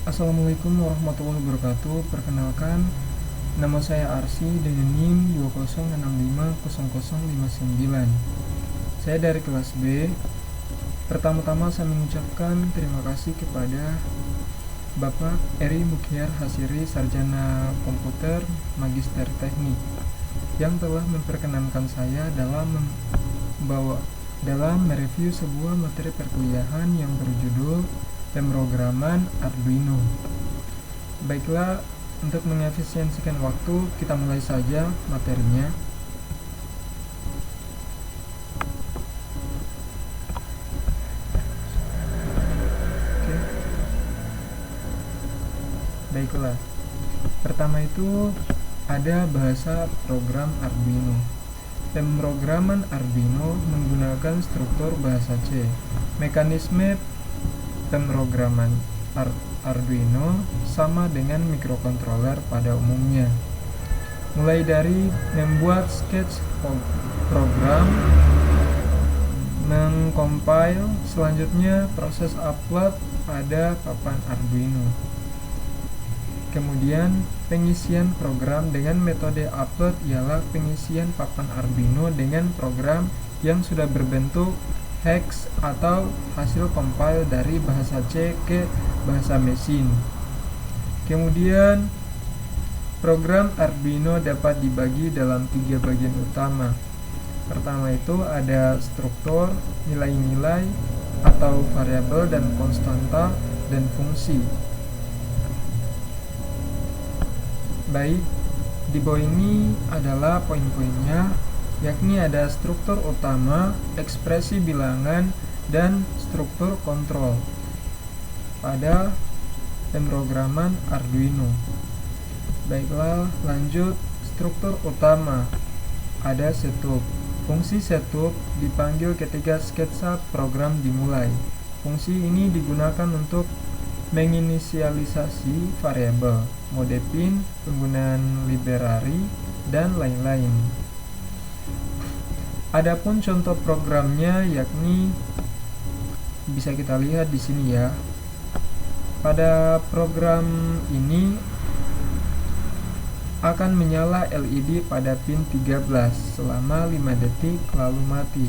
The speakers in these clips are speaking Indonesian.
Assalamualaikum warahmatullahi wabarakatuh. Perkenalkan, nama saya Arsy dengan NIM 20650059. Saya dari kelas B. Pertama-tama saya mengucapkan terima kasih kepada Bapak Eri Mukhiar Hasiri, Sarjana Komputer Magister Teknik, yang telah memperkenankan saya dalam mereview sebuah materi perkuliahan yang berjudul pemrograman Arduino. Baiklah, untuk mengefisiensikan waktu, kita mulai saja materinya. Oke. Baiklah. Pertama itu ada bahasa program Arduino. Pemrograman Arduino menggunakan struktur bahasa C. Mekanisme pemrograman Arduino sama dengan mikrokontroler pada umumnya. Mulai dari membuat sketch program, mengcompile, selanjutnya proses upload pada papan Arduino. Kemudian pengisian program dengan metode upload ialah pengisian papan Arduino dengan program yang sudah berbentuk hex atau hasil compile dari bahasa C ke bahasa mesin. Kemudian program Arduino dapat dibagi dalam 3 bagian utama. Pertama itu ada struktur, nilai-nilai atau variabel dan konstanta, dan fungsi. Baik, di bawah ini adalah poin-poinnya, yakni ada struktur utama, ekspresi bilangan, dan struktur kontrol pada pemrograman Arduino. Baiklah, lanjut. Struktur utama ada setup. Fungsi setup dipanggil ketika sketsa program dimulai. Fungsi ini digunakan untuk menginisialisasi variabel, mode pin, penggunaan library, dan lain-lain. Adapun contoh programnya yakni bisa kita lihat di sini ya. Pada program ini akan menyala LED pada pin 13 selama 5 detik lalu mati.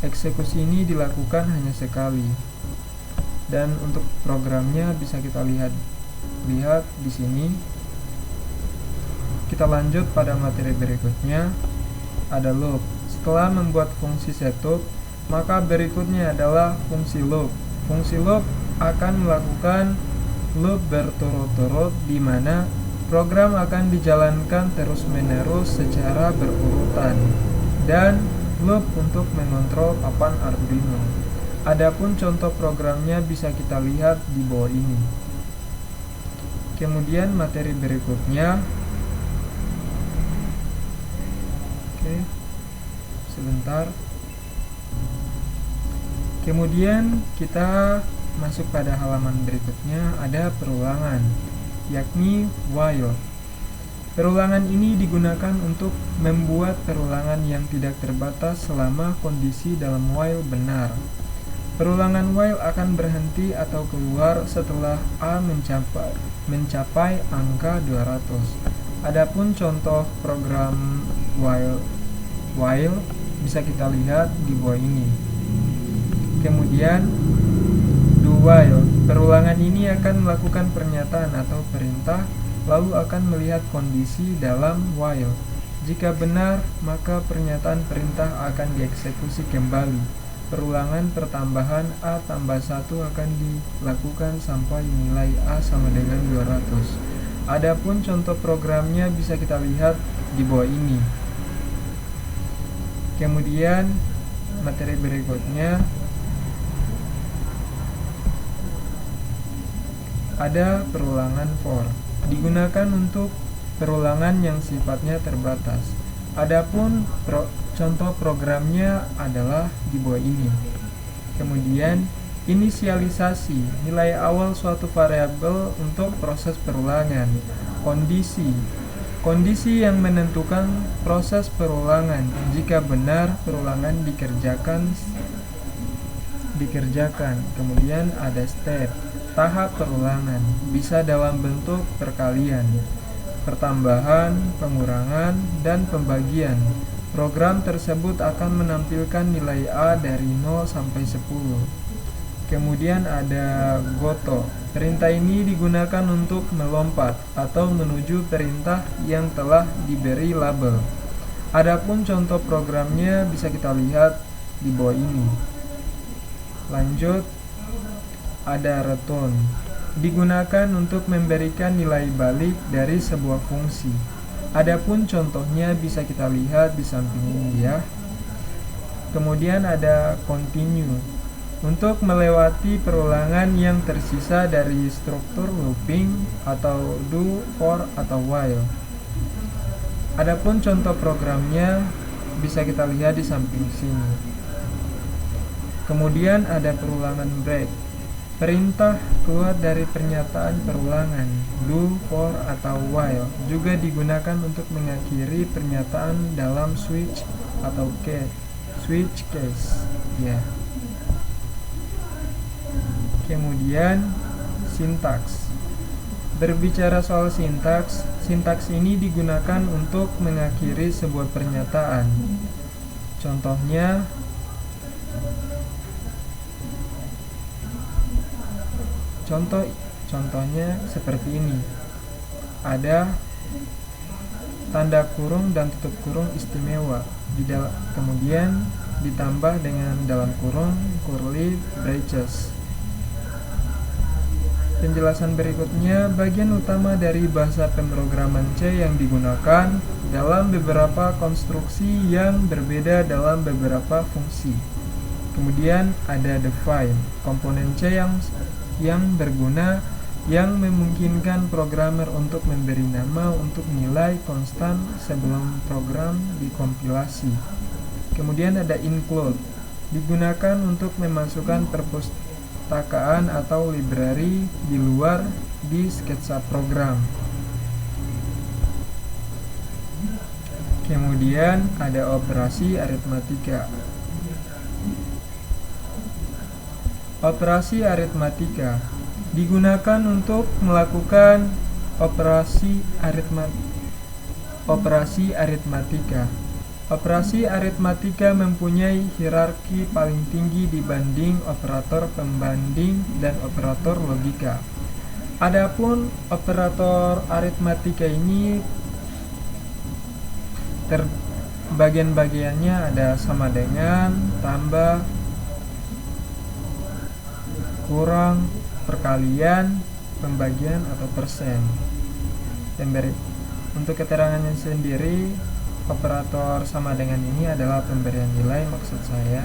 Eksekusi ini dilakukan hanya sekali. Dan untuk programnya bisa kita lihat di sini. Kita lanjut pada materi berikutnya. Ada loop. Setelah membuat fungsi setup, maka berikutnya adalah fungsi loop. Fungsi loop akan melakukan loop berturut-turut di mana program akan dijalankan terus-menerus secara berurutan, dan loop untuk mengontrol papan Arduino. Adapun contoh programnya bisa kita lihat di bawah ini. Kemudian materi berikutnya. Oke. Sebentar. Kemudian kita masuk pada halaman berikutnya, ada perulangan, yakni while. Perulangan ini digunakan untuk membuat perulangan yang tidak terbatas selama kondisi dalam while benar. Perulangan while akan berhenti atau keluar setelah A mencapai angka 200. Adapun contoh program while bisa kita lihat di bawah ini. Kemudian do while. Perulangan ini akan melakukan pernyataan atau perintah, lalu akan melihat kondisi dalam while. Jika benar, maka pernyataan perintah akan dieksekusi kembali. Perulangan pertambahan A tambah 1 akan dilakukan sampai nilai A sama dengan 200. Adapun contoh programnya bisa kita lihat di bawah ini. Kemudian materi berikutnya ada perulangan for. Digunakan untuk perulangan yang sifatnya terbatas. Adapun contoh programnya adalah di bawah ini. Kemudian inisialisasi, nilai awal suatu variabel untuk proses perulangan. Kondisi yang menentukan proses perulangan. Jika benar, perulangan dikerjakan. Kemudian ada step, tahap perulangan, bisa dalam bentuk perkalian, pertambahan, pengurangan, dan pembagian. Program tersebut akan menampilkan nilai A dari 0 sampai 10. Kemudian ada goto. Perintah ini digunakan untuk melompat atau menuju perintah yang telah diberi label. Adapun contoh programnya bisa kita lihat di bawah ini. Lanjut, ada return. Digunakan untuk memberikan nilai balik dari sebuah fungsi. Adapun contohnya bisa kita lihat di samping ini ya. Kemudian ada continue. Untuk melewati perulangan yang tersisa dari struktur looping atau do, for, atau while. Adapun contoh programnya bisa kita lihat di samping sini. Kemudian ada perulangan break. Perintah keluar dari pernyataan perulangan, do, for, atau while juga digunakan untuk mengakhiri pernyataan dalam switch atau switch case ya. Kemudian sintaks. Berbicara soal sintaks, sintaks ini digunakan untuk mengakhiri sebuah pernyataan. Contohnya seperti ini. Ada tanda kurung dan tutup kurung istimewa. Kemudian ditambah dengan dalam kurung curly braces. Penjelasan berikutnya, bagian utama dari bahasa pemrograman C yang digunakan dalam beberapa konstruksi yang berbeda dalam beberapa fungsi. Kemudian ada define, komponen C yang berguna yang memungkinkan programmer untuk memberi nama untuk nilai konstan sebelum program dikompilasi. Kemudian ada include, digunakan untuk memasukkan perpustakaan atau library di luar di sketsa program. Kemudian ada operasi aritmatika. Operasi aritmatika digunakan untuk melakukan operasi aritmatika. Operasi aritmatika mempunyai hierarki paling tinggi dibanding operator pembanding dan operator logika. Adapun operator aritmatika ini bagian-bagiannya ada sama dengan, tambah, kurang, perkalian, pembagian, atau persen. Untuk keterangannya sendiri, operator sama dengan ini adalah pemberian nilai, maksud saya,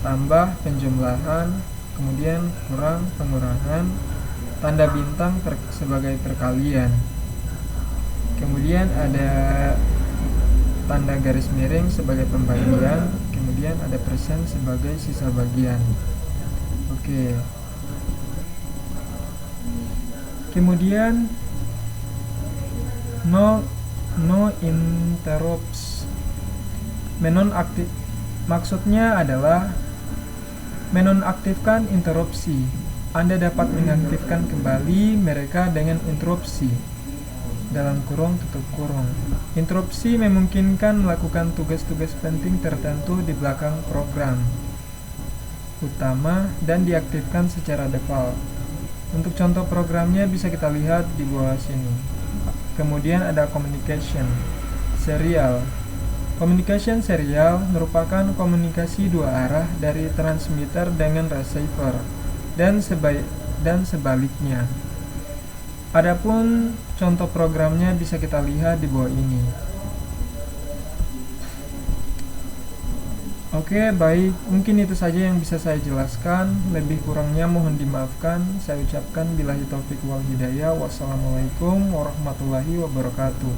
tambah, penjumlahan, kemudian kurang, pengurangan, tanda bintang sebagai perkalian, kemudian ada tanda garis miring sebagai pembagian, kemudian ada persen sebagai sisa bagian. Oke. Kemudian no interrupts. Menonaktif maksudnya adalah menonaktifkan interupsi. Anda dapat mengaktifkan kembali mereka dengan interupsi. Dalam kurung tutup kurung. Interupsi memungkinkan melakukan tugas-tugas penting tertentu di belakang program utama dan diaktifkan secara default. Untuk contoh programnya bisa kita lihat di bawah sini. Kemudian ada communication serial. Communication serial merupakan komunikasi dua arah dari transmitter dengan receiver dan sebaliknya. Adapun contoh programnya bisa kita lihat di bawah ini. Oke, baik. Mungkin itu saja yang bisa saya jelaskan. Lebih kurangnya mohon dimaafkan. Saya ucapkan billahi taufik wal hidayah. Wassalamualaikum warahmatullahi wabarakatuh.